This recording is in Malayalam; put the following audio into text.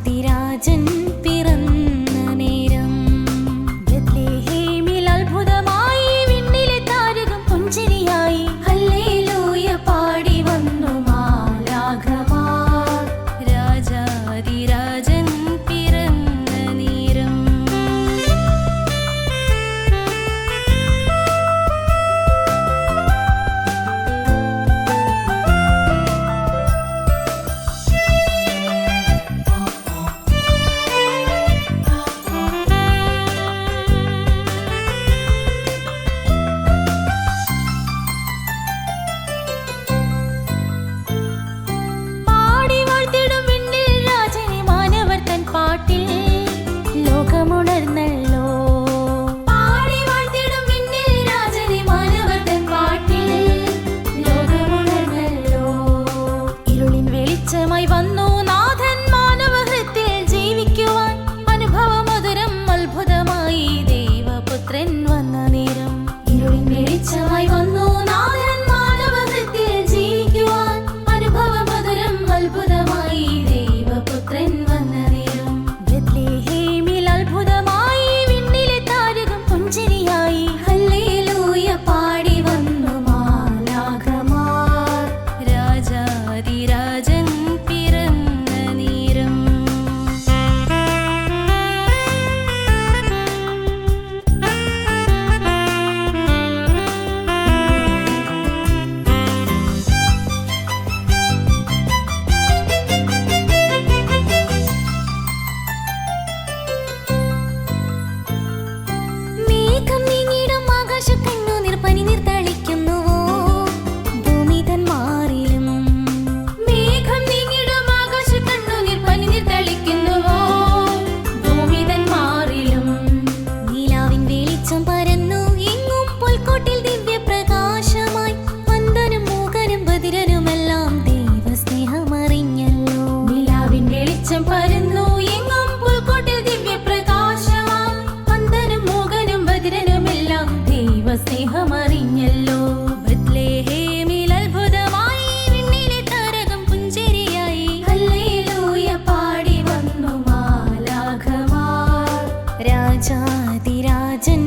രാജാതിരാജൻ പിറന്ന നേരം ബെത്ലഹേമിൽ അത്ഭുതമായി വിണ്ണിലെ താരകം പുഞ്ചിരിയായി ഹല്ലേലൂയ പാടി വന്നു മാലാഖമാർ രാജാതിരാജൻ പിറന്ന നേരം. ലോകമുണർന്നല്ലോ പാടി വാഴ്ത്തിടും വിണ്ണിൽ രാജനെ മാനവർ തൻ പാട്ടിൽ ലോകമുണർന്നല്ലോ. ഇരുളിൻ വെളിച്ചമായി വന്നു നാഥൻ മാനവഹൃത്തിൽ ജീവിക്കുവാൻ അനുഭവമധുരം അത്ഭുതമായി ദൈവപുത്രൻ വന്ന നേരം. ഇരുളിൻ വെളിച്ചമായി വന്നു നാഥൻ മാനവഹൃത്തിൽ ജീവിക്കുവാൻ അനുഭവമധുരം അത്ഭുതമായി ദൈവപുത്രൻ വന്ന നേരം. ബെത്ലഹേമിൽ അത്ഭുതമായി വിണ്ണിലെ താരകം പുഞ്ചിരിയായി ഹല്ലേലൂയ പാടി വന്നു മാലാഖമാർ രാജാതിരാജൻ പിറന്ന നേരം. മേഘം നീങ്ങിടും ആകാശക്കണ്ണുനീർ പനിനീർ തളിക്കുന്നുവോ ഭൂമി തൻ മാറിലും. മേഘം നീങ്ങിടും ആകാശക്കണ്ണുനീർ പനിനീർ തളിക്കുന്നുവോ ഭൂമി തൻ മാറിലും. നിലാവിൻ വെളിച്ചം പരന്നു എങ്ങും പുൽക്കോട്ടിൽ ദിവ്യപ്രകാശമായി വന്ദനും മൂകനും ബധിരനുമെല്ലാം ദൈവസ്നേഹമറിഞ്ഞല്ലോ. നിലാവിൻ വെളിച്ചം പരന്നു എങ്ങും പുൽക്കോട്ടിൽ ദിവ്യപ്രകാശമായി വന്ദനും മൂകനും ബധിരനുമെല്ലാം ദൈവസ്നേഹമറിഞ്ഞല്ലോ. ബെത്ലഹേമിൽ അത്ഭുതമായി വിണ്ണിലെ താരകം പുഞ്ചിരിയായി ഹല്ലേലൂയ പാടി വന്നു മാലാഖമാർ രാജാതിരാജൻ